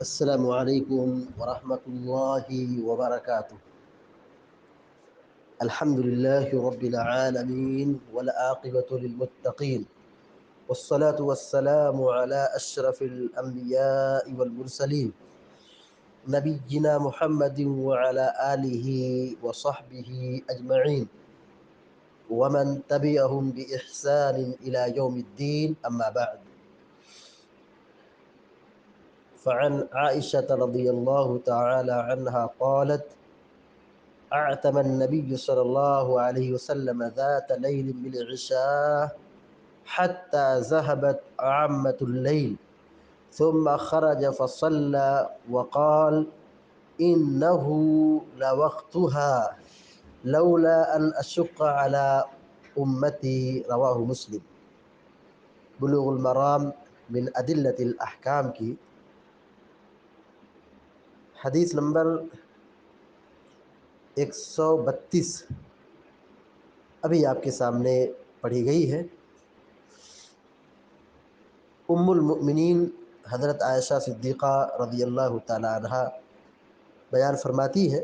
السلام علیکم ورحمۃ اللہ وبرکاتہ۔ الحمد للہ رب العالمین والعاقبۃ للمتقین والصلاة والسلام علی اشرف الانبیاء والمرسلین نبینا محمد وعلی آلہ وصحبہ اجمعین ومن تبعهم بإحسان إلى يوم الدین اما بعد۔ فعن عائشة رضی اللہ تعالی عنہا قالت اعتم النبي صلى الله عليه وسلم ذات ليل بالعشاء حتى ذهبت عامة الليل ثم خرج فصلى وقال إنه لوقتها لولا أن أشق على أمتي، رواه مسلم۔ بلوغ المرام من أدلة الأحكام کی حدیث نمبر 132 ابھی آپ کے سامنے پڑھی گئی ہے۔ ام المؤمنین حضرت عائشہ صدیقہ رضی اللہ تعالی عنہا بیان فرماتی ہے،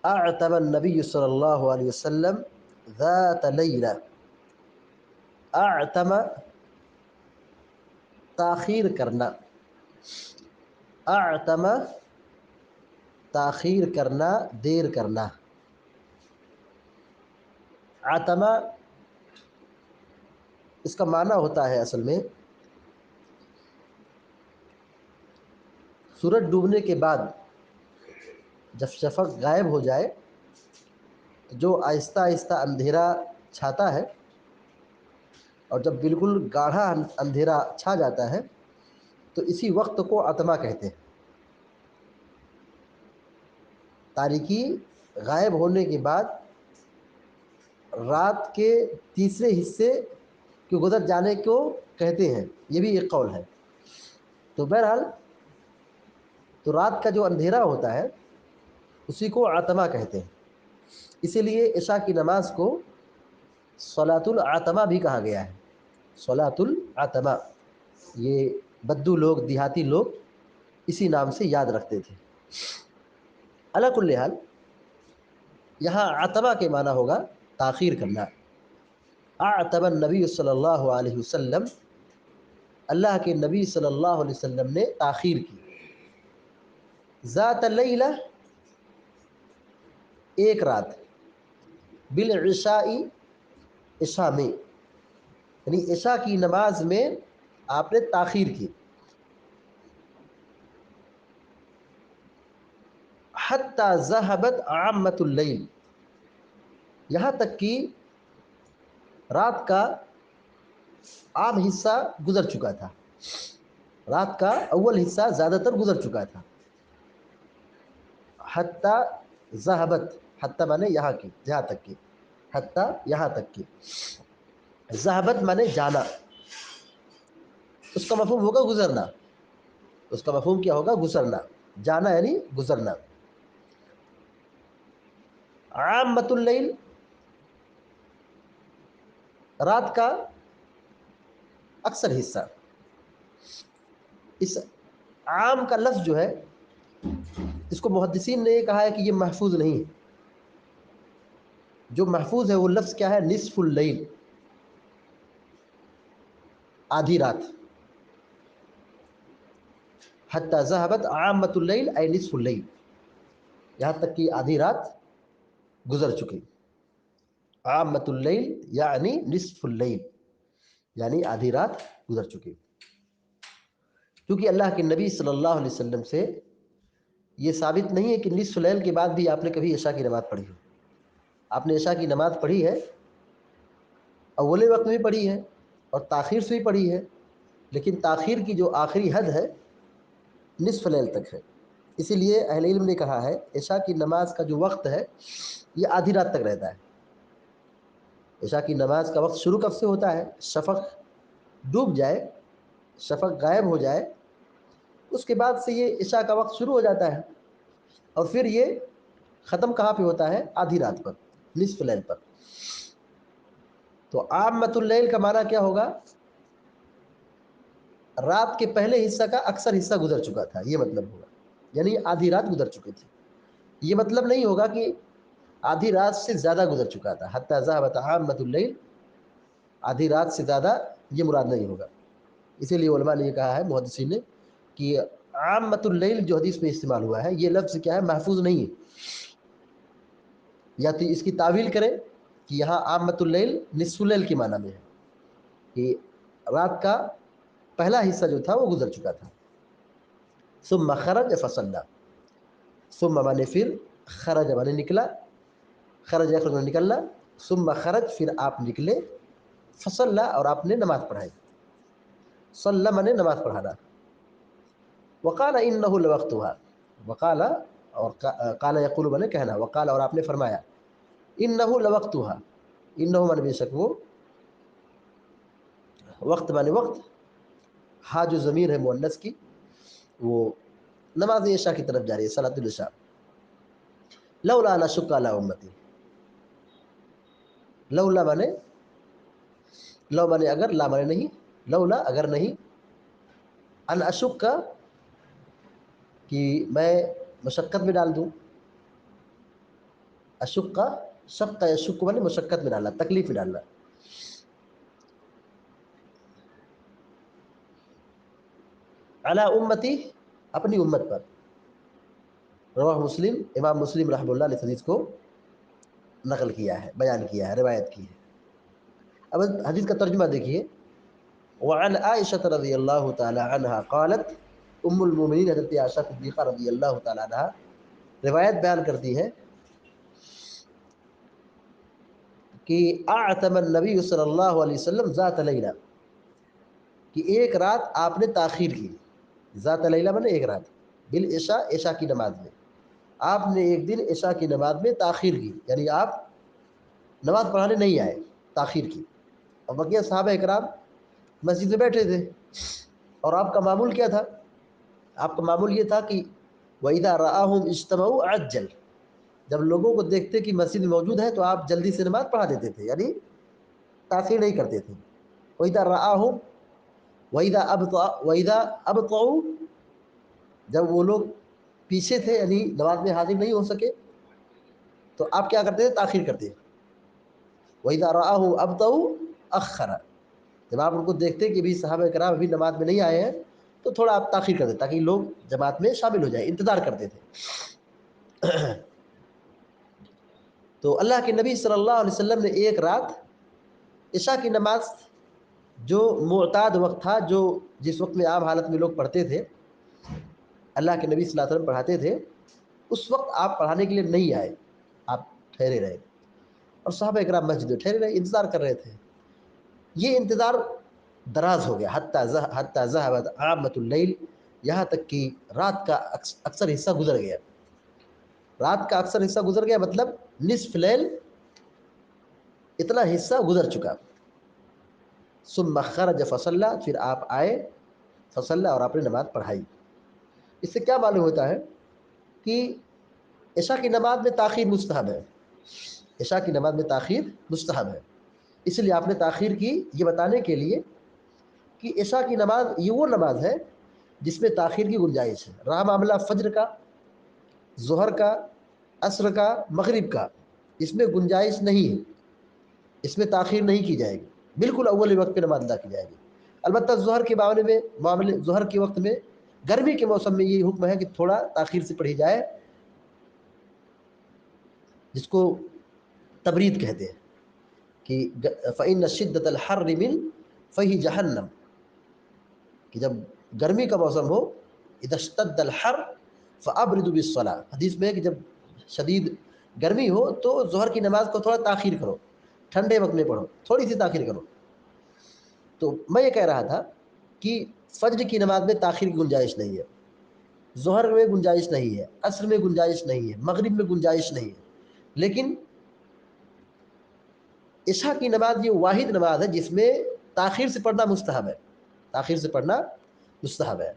اعتم النبی صلی اللہ علیہ وسلم ذات لیلہ۔ اعتم تاخیر کرنا، اعتم تاخیر کرنا، دیر کرنا۔ عتمہ اس کا معنی ہوتا ہے اصل میں سورج ڈوبنے کے بعد جب شفق غائب ہو جائے تو جو آہستہ آہستہ اندھیرا چھاتا ہے، اور جب بالکل گاڑھا اندھیرا چھا جاتا ہے تو اسی وقت کو عتمہ کہتے ہیں۔ تاریکی غائب ہونے کے بعد رات کے تیسرے حصے کے گزر جانے کو کہتے ہیں، یہ بھی ایک قول ہے۔ تو بہرحال تو رات کا جو اندھیرا ہوتا ہے اسی کو عتمہ کہتے ہیں۔ اسی لیے عشاء کی نماز کو صلاۃ العتمہ بھی کہا گیا ہے، صلاۃ العتمہ۔ یہ بدو لوگ، دیہاتی لوگ اسی نام سے یاد رکھتے تھے۔ علی کل حال یہاں عتمہ کے معنی ہوگا تاخیر کرنا۔ اعتم النبی صلی اللہ علیہ وسلم، اللہ کے نبی صلی اللہ علیہ وسلم نے تاخیر کی۔ ذات لیلہ ایک رات، بالعشاء عشاء میں، یعنی عشاء کی نماز میں آپ نے تاخیر کی۔ حتی ذہبت عامۃ اللیل، یہاں تک کہ رات کا عام حصہ گزر چکا تھا، رات کا اول حصہ زیادہ تر گزر چکا تھا۔ حتی ذہبت، حتی مانے یہاں کی، جہاں تک کی، حتی یہاں تک کی، ذہبت مانے جانا، اس کا مفہوم ہوگا گزرنا، اس کا مفہوم کیا ہوگا؟ گزرنا، جانا یعنی گزرنا۔ عامۃ اللیل رات کا اکثر حصہ۔ اس عام کا لفظ جو ہے اس کو محدثین نے یہ کہا ہے کہ یہ محفوظ نہیں ہے۔ جو محفوظ ہے وہ لفظ کیا ہے؟ نصف اللیل، آدھی رات۔ حتی ذہبت عامۃ اللیل اے نصف اللیل، یہاں تک کہ آدھی رات گزر چکی۔ عامۃ اللیل یعنی نصف اللیل، یعنی آدھی رات گزر چکی۔ کیونکہ اللہ کے نبی صلی اللہ علیہ وسلم سے یہ ثابت نہیں ہے کہ نصف اللیل کے بعد بھی آپ نے کبھی عشاء کی نماز پڑھی ہو۔ آپ نے عشاء کی نماز پڑھی ہے، اول وقت بھی پڑھی ہے اور تاخیر سے بھی پڑھی ہے، لیکن تاخیر کی جو آخری حد ہے نصف لیل تک ہے۔ اسی لیے اہل علم نے کہا ہے عشاء کی نماز کا جو وقت ہے یہ آدھی رات تک رہتا ہے۔ عشاء کی نماز کا وقت شروع کب سے ہوتا ہے؟ شفق ڈوب جائے، شفق غائب ہو جائے، اس کے بعد سے یہ عشاء کا وقت شروع ہو جاتا ہے، اور پھر یہ ختم کہاں پہ ہوتا ہے؟ آدھی رات پر، نصف لیل پر۔ تو عامۃ اللیل کا معنی کیا ہوگا؟ رات کے پہلے حصہ کا اکثر حصہ گزر چکا تھا، یہ مطلب ہوگا، یعنی آدھی رات گزر چکی تھی. یہ مطلب نہیں ہوگا کہ آدھی رات سے زیادہ گزر چکا تھا. حتی ذهبت عامۃ اللیل، آدھی رات سے زیادہ یہ مراد نہیں ہوگا. اسی لیے علماء نے یہ کہا ہے، محدثین نے، کہ عامۃ اللیل جو حدیث میں استعمال ہوا ہے، یہ لفظ کیا ہے، محفوظ نہیں ہے. یا تو اس کی تعویل کریں کہ یہاں عامۃ اللیل نصف اللیل کے معنی میں ہے، کہ رات کا پہلا حصہ جو تھا وہ گزر چکا تھا. ثم خرج فصلی، ثم مانے پھر، خرج مانے نکلا، خرج یخرج مانے نکلنا، ثم خرج پھر آپ نکلے، فصلی اور آپ نے نماز پڑھائی. صلی مانے نماز پڑھانا. وقال انه لوقتها، وقال اور قال یقول مانے کہنا، وقال اور آپ نے فرمایا، انه لوقتها، انه مانے بے شک وہ، وقت مانے وقت، ہا جو ضمیر ہے مؤنث کی، وہ نماز عشاء کی طرف جا رہی ہے، صلاۃ العشاء. لولا ان اشق علی امتی، لولا مانے، لو مانے اگر، لا مانے نہیں، لولا اگر نہیں، ان اشق کا کہ میں مشقت میں ڈال دوں، اشق کا، شق کا یشق مانے مشقت میں ڈالنا، تکلیف میں ڈالنا. علی امتی اپنی امت پر. رواہ مسلم، امام مسلم رحمہ اللہ نے حدیث کو نقل کیا ہے، بیان کیا ہے، روایت کی ہے. اب حدیث کا ترجمہ دیکھیے. وعن عائشہ رضی اللہ تعالی عنہا قالت، ام المومنین حضرت عائشہ صدیقہ رضی اللہ تعالی عنہا روایت بیان کرتی ہے کہ اعتم النبی صلی اللہ علیہ وسلم ذات لیلہ، کہ ایک رات آپ نے تاخیر کی. ذات لیلہ مانے ایک رات، بالعشاء عشاء کی نماز میں. آپ نے ایک دن عشاء کی نماز میں تاخیر کی، یعنی آپ نماز پڑھانے نہیں آئے، تاخیر کی. اور بقیہ صحابہ اکرام مسجد میں بیٹھے تھے، اور آپ کا معمول کیا تھا؟ آپ کا معمول یہ تھا کہ وَإِذَا رَآهُمْ اجْتَمَعُوا عَجَّلَ، جب لوگوں کو دیکھتے کہ مسجد میں موجود ہے تو آپ جلدی سے نماز پڑھا دیتے تھے، یعنی تاخیر نہیں کرتے تھے. وَإِذَا رَآهُمْ، وَإِذَا أَبْطَأُوا، جب وہ لوگ پیچھے تھے، یعنی نماز میں حاضر نہیں ہو سکے، تو آپ کیا کرتے تھے؟ تاخیر کرتے. وَإِذَا رَآهُ أَبْطَأُوا أَخَّرَ، جب آپ ان کو دیکھتے کہ بھی صحابہ کرام ابھی نماز میں نہیں آئے ہیں تو تھوڑا آپ تاخیر کرتے تاکہ لوگ جماعت میں شامل ہو جائیں، انتظار کرتے تھے. تو اللہ کے نبی صلی اللہ علیہ وسلم نے ایک رات عشاء کی نماز، جو معتاد وقت تھا، جو جس وقت میں عام حالت میں لوگ پڑھتے تھے، اللہ کے نبی صلی اللہ علیہ وسلم پڑھاتے تھے، اس وقت آپ پڑھانے کے لیے نہیں آئے، آپ ٹھہرے رہے، اور صحابہ اکرام مسجد میں ٹھہرے رہے، انتظار کر رہے تھے. یہ انتظار دراز ہو گیا، حتی ذہبت عامۃ اللیل، یہاں تک کہ رات کا اکثر حصہ گزر گیا. رات کا اکثر حصہ گزر گیا مطلب نصف لیل، اتنا حصہ گزر چکا. ثم خرج فصلی، پھر آپ آئے، فصلی اور آپ نے نماز پڑھائی. اس سے کیا معلوم ہوتا ہے کہ عشاء کی نماز میں تاخیر مستحب ہے، عشاء کی نماز میں تاخیر مستحب ہے. اس لیے آپ نے تاخیر کی، یہ بتانے کے لیے کہ عشاء کی نماز یہ وہ نماز ہے جس میں تاخیر کی گنجائش ہے. رہا معاملہ فجر کا، ظہر کا، عصر کا، مغرب کا، اس میں گنجائش نہیں ہے، اس میں تاخیر نہیں کی جائے گی، بالکل اول وقت پہ نماز ادا کی جائے گی. البتہ ظہر کے معاملے ظہر کے وقت میں، گرمی کے موسم میں یہ حکم ہے کہ تھوڑا تاخیر سے پڑھی جائے، جس کو تبرید کہتے ہیں، کہ فَإِنَّ شِدَّةَ الْحَرِّ مِنْ فَيْحِ جَهَنَّمَ، کہ جب گرمی کا موسم ہو، اذا اشتد الحر فابردوا بالصلاۃ، حدیث میں ہے کہ جب شدید گرمی ہو تو ظہر کی نماز کو تھوڑا تاخیر کرو، ٹھنڈے وقت میں پڑھو، تھوڑی سی تاخیر کرو. تو میں یہ کہہ رہا تھا کہ فجر کی نماز میں تاخیر کی گنجائش نہیں ہے، ظہر میں گنجائش نہیں ہے، عصر میں گنجائش نہیں ہے، مغرب میں گنجائش نہیں ہے. لیکن عشاء کی نماز یہ واحد نماز ہے جس میں تاخیر سے پڑھنا مستحب ہے، تاخیر سے پڑھنا مستحب ہے.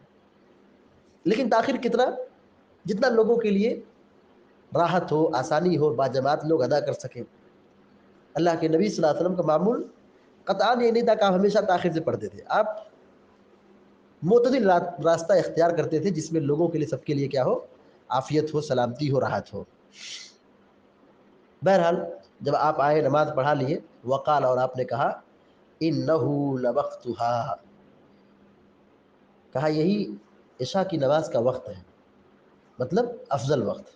لیکن تاخیر کتنا؟ جتنا لوگوں کے لیے راحت ہو، آسانی ہو، باجماعت لوگ ادا کر سکیں. اللہ کے نبی صلی اللہ علیہ وسلم کا معمول قطعاً یہ نہیں تھا کہ آپ ہمیشہ تاخیر سے پڑھتے تھے. آپ معتدل راستہ اختیار کرتے تھے جس میں لوگوں کے لیے، سب کے لیے کیا ہو، عافیت ہو، سلامتی ہو، راحت ہو۔ بہرحال جب آپ آئے، نماز پڑھا لیے، وقال، اور آپ نے کہا انَّهُ لَوَقْتُهَا، کہا یہی عشاء کی نماز کا وقت ہے، مطلب افضل وقت،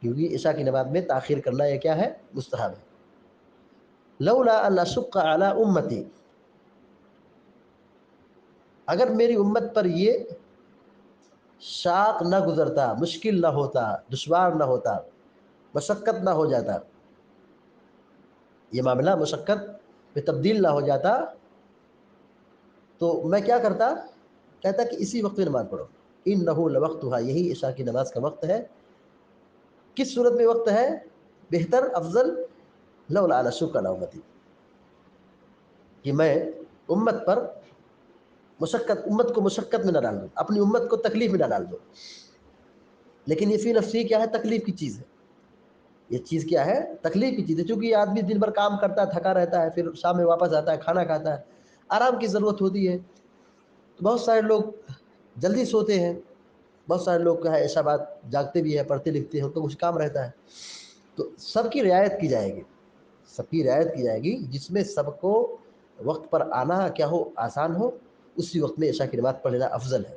کیونکہ عشاء کی نماز میں تاخیر کرنا یہ کیا ہے، مستحب ہے۔ لولا ان اشق علی امتی، اگر میری امت پر یہ شاق نہ گزرتا، مشکل نہ ہوتا، دشوار نہ ہوتا، مشقت نہ ہو جاتا، یہ معاملہ مشقت میں تبدیل نہ ہو جاتا، تو میں کیا کرتا، کہتا کہ اسی وقت میں نماز پڑھو، انَّهُ لَوَقْتُهَا، یہی عشاء کی نماز کا وقت ہے۔ کس صورت میں وقت ہے، بہتر، افضل، لولا ان اشق علی امتی، کہ میں امت پر امت کو مشقت میں نہ ڈال دوں، اپنی امت کو تکلیف میں نہ ڈال دوں۔ لیکن یہ فی نفسی کیا ہے، تکلیف کی چیز ہے، یہ چیز کیا ہے، تکلیف کی چیز ہے، چونکہ یہ آدمی دن بھر کام کرتا ہے، تھکا رہتا ہے، پھر شام میں واپس آتا ہے، کھانا کھاتا ہے، آرام کی ضرورت ہوتی ہے۔ تو بہت سارے لوگ جلدی سوتے ہیں، بہت سارے لوگ کیا ہے عشاء بعد جاگتے بھی ہیں، پڑھتے لکھتے ہیں، ان کو کچھ کام رہتا ہے۔ تو سب کی رعایت کی جائے گی، سب کی رعایت کی جائے گی، جس میں سب کو وقت پر آنا کیا ہو، آسان ہو، اسی وقت میں عشاء کی نماز پڑھ لینا افضل ہے۔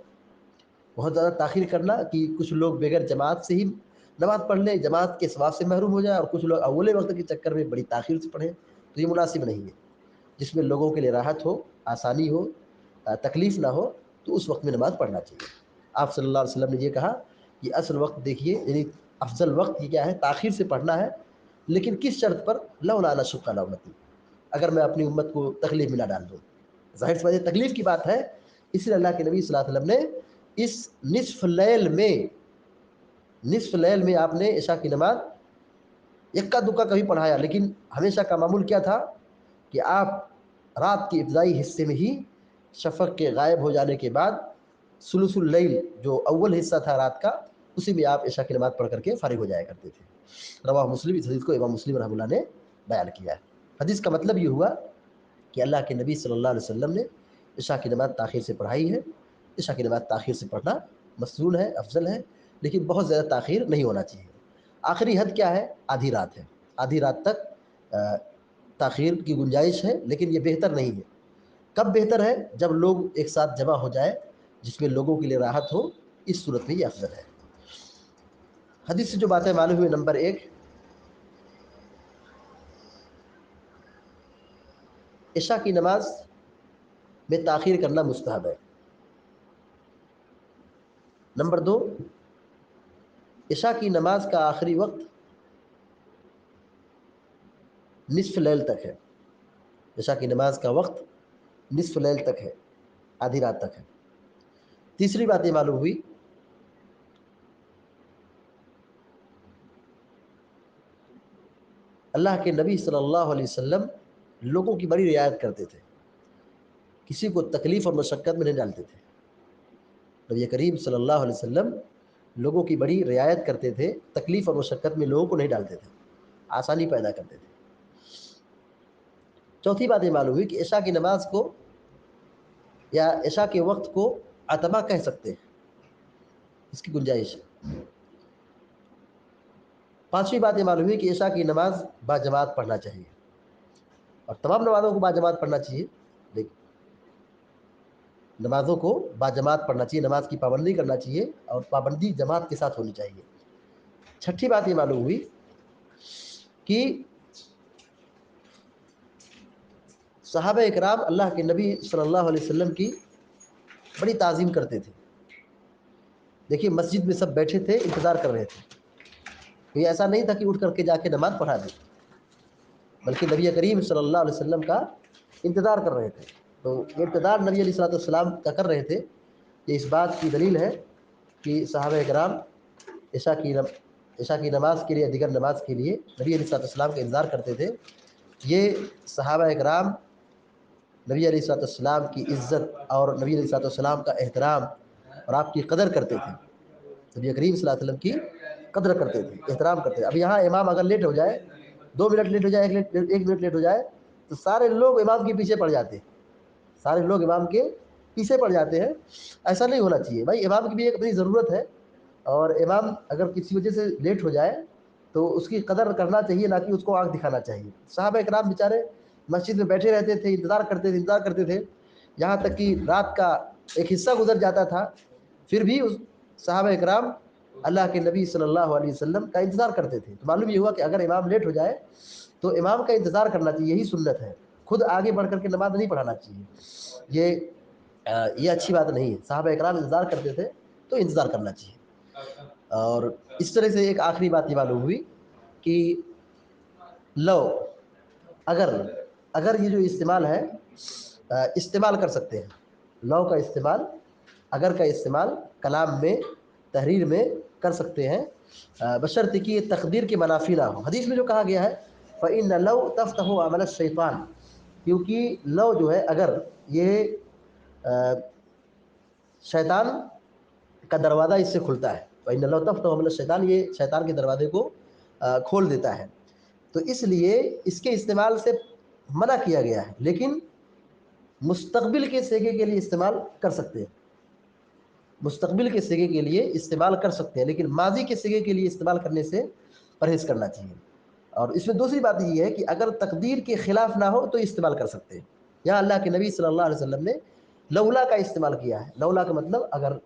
بہت زیادہ تاخیر کرنا کہ کچھ لوگ بغیر جماعت سے ہی نماز پڑھ لیں، جماعت کے ثواب سے محروم ہو جائے، اور کچھ لوگ اول وقت کے چکر میں بڑی تاخیر سے پڑھیں، تو یہ مناسب نہیں ہے۔ جس میں لوگوں کے لیے راحت ہو، آسانی ہو، تکلیف نہ ہو، تو اس وقت میں نماز پڑھنا چاہیے۔ آپ صلی اللہ علیہ وسلم نے یہ کہا کہ اصل وقت دیکھیے، یعنی افضل وقت یہ کیا ہے، تاخیر سے پڑھنا ہے، لیکن کس شرط پر، لولا ان اشق علی امتی، اگر میں اپنی امت کو تکلیف میں نہ ڈال دوں۔ ظاہر سی بات ہے تکلیف کی بات ہے، اس لیے اللہ کے نبی صلی اللہ علیہ وسلم نے اس نصف لیل میں آپ نے عشاء کی نماز یکا دکا کبھی پڑھایا، لیکن ہمیشہ کا معمول کیا تھا کہ آپ رات کے ابتدائی حصے میں ہی شفق کے غائب ہو جانے کے بعد ثلث اللیل جو اول حصہ تھا رات کا، اسی میں آپ عشاء کی نماز پڑھ کر کے فارغ ہو جایا کرتے تھے۔ رواہ مسلم، اس حدیث کو امام مسلم رحمہ اللہ نے بیان کیا ہے۔ حدیث کا مطلب یہ ہوا کہ اللہ کے نبی صلی اللہ علیہ وسلم نے عشاء کی نماز تاخیر سے پڑھائی ہے۔ عشاء کی نماز تاخیر سے پڑھنا مسنون ہے، افضل ہے، لیکن بہت زیادہ تاخیر نہیں ہونا چاہیے۔ آخری حد کیا ہے، آدھی رات ہے، آدھی رات تک تاخیر کی گنجائش ہے، لیکن یہ بہتر نہیں ہے۔ کب بہتر ہے، جب لوگ ایک ساتھ جمع ہو جائے، جس میں لوگوں کے لیے راحت ہو، اس صورت میں یہ افضل ہے۔ حدیث سے جو باتیں معلوم ہوئی، نمبر 1، عشاء کی نماز میں تاخیر کرنا مستحب ہے۔ نمبر 2، عشاء کی نماز کا آخری وقت نصف لیل تک ہے، عشاء کی نماز کا وقت نصف لیل تک ہے، آدھی رات تک ہے۔ تیسری بات یہ معلوم ہوئی اللہ کے نبی صلی اللہ علیہ وسلم لوگوں کی بڑی رعایت کرتے تھے، کسی کو تکلیف اور مشقت میں نہیں ڈالتے تھے۔ نبی کریم صلی اللہ علیہ وسلم لوگوں کی بڑی رعایت کرتے تھے، تکلیف اور مشقت میں لوگوں کو نہیں ڈالتے تھے، آسانی پیدا کرتے تھے۔ چوتھی بات یہ معلوم ہوئی کہ عشاء کی نماز کو یا عشاء کے وقت کو عتمہ کہہ سکتے ہیں، اس کی گنجائش ہے۔ پانچویں بات یہ معلوم ہوئی کہ عشاء کی نماز باجماعت پڑھنا چاہیے، اور تمام نمازوں کو باجماعت پڑھنا چاہیے، لیکن نمازوں کو باجماعت پڑھنا چاہیے، نماز کی پابندی کرنا چاہیے، اور پابندی جماعت کے ساتھ ہونی چاہیے۔ چھٹی بات یہ معلوم ہوئی کہ صحابہ اکرام اللہ کے نبی صلی اللہ علیہ وسلم کی بڑی تعظیم کرتے تھے۔ دیکھیے مسجد میں سب بیٹھے تھے، انتظار کر رہے تھے، کوئی ایسا نہیں تھا کہ اٹھ کر کے جا کے نماز پڑھا دے، بلکہ نبی کریم صلی اللہ علیہ وسلم کا انتظار کر رہے تھے۔ تو یہ انتظار نبی علیہ الصلوۃ والسلام کا کر رہے تھے، یہ اس بات کی دلیل ہے کہ صحابہ کرام عشاء کی نماز کے لیے، دیگر نماز کے لیے نبی علیہ الصلوۃ والسلام کا انتظار کرتے تھے۔ یہ صحابہ کرام نبی علیہ الصلوۃ والسلام کی عزت اور نبی علیہ الصلوۃ والسلام کا احترام اور آپ کی قدر کرتے تھے، نبی کریم صلی اللہ علیہ وسلم کی قدر کرتے تھے، احترام کرتے تھے۔ اب یہاں امام اگر لیٹ ہو جائے، 2 منٹ لیٹ ہو جائے، 1 منٹ لیٹ ہو جائے، تو سارے لوگ امام کے پیچھے پڑ جاتے، سارے لوگ امام کے پیچھے پڑ جاتے ہیں. ایسا نہیں ہونا چاہیے بھائی. امام کی بھی ایک اپنی ضرورت ہے, اور امام اگر کسی وجہ سے لیٹ ہو جائے تو اس کی قدر کرنا چاہیے, نہ کہ اس کو آنکھ دکھانا چاہیے. صحابہ کرام بیچارے مسجد میں بیٹھے رہتے تھے, انتظار کرتے تھے, یہاں تک کہ رات کا ایک حصہ گزر جاتا تھا, پھر بھی صحابہ کرام اللہ کے نبی صلی اللہ علیہ وسلم کا انتظار کرتے تھے. تو معلوم یہ ہوا کہ اگر امام لیٹ ہو جائے تو امام کا انتظار کرنا چاہیے, یہی سنت ہے. خود آگے بڑھ کر کے نماز نہیں پڑھانا چاہیے, یہ اچھی بات نہیں ہے. صحابہ اکرام انتظار کرتے تھے تو انتظار کرنا چاہیے. اور اس طرح سے ایک آخری بات یہ معلوم ہوئی کہ لو اگر یہ جو استعمال ہے, استعمال کر سکتے ہیں. لو کا استعمال, اگر کا استعمال کلام میں, تحریر میں کر سکتے ہیں, بشرط کہ یہ تقدیر کے منافی نہ ہو. حدیث میں جو کہا گیا ہے فَإِنَّ لَوْ تَفْتَحُ عَمَلَ الشَّيْطَانِ, کیونکہ لو جو ہے اگر یہ شیطان کا دروازہ اس سے کھلتا ہے. فَإِنَّ لَوْ تَفْتَحُ عَمَلَ الشَّيْطَانِ, یہ شیطان کے دروازے کو کھول دیتا ہے. تو اس لیے اس کے استعمال سے منع کیا گیا ہے, لیکن مستقبل کے سیگے کے لیے استعمال کر سکتے ہیں. مستقبل کے سیگے کے لیے استعمال کر سکتے ہیں, لیکن ماضی کے سیگے کے لیے استعمال کرنے سے پرہیز کرنا چاہیے. اور اس میں دوسری بات یہ ہے کہ اگر تقدیر کے خلاف نہ ہو تو استعمال کر سکتے ہیں. یہاں اللہ کے نبی صلی اللہ علیہ وسلم نے لولا کا استعمال کیا ہے. لولا کا مطلب اگر.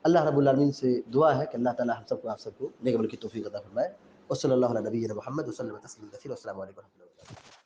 اللہ رب العالمین سے دعا ہے کہ اللہ تعالی ہم سب کو, آپ سب کو نیک عمل کی توفیق عطا فرمائے. وصلی اللہ علیہ نبینا محمد وسلم تسلیما کثیرا. السلام علیکم ورحمۃ اللہ وبرکاتہ.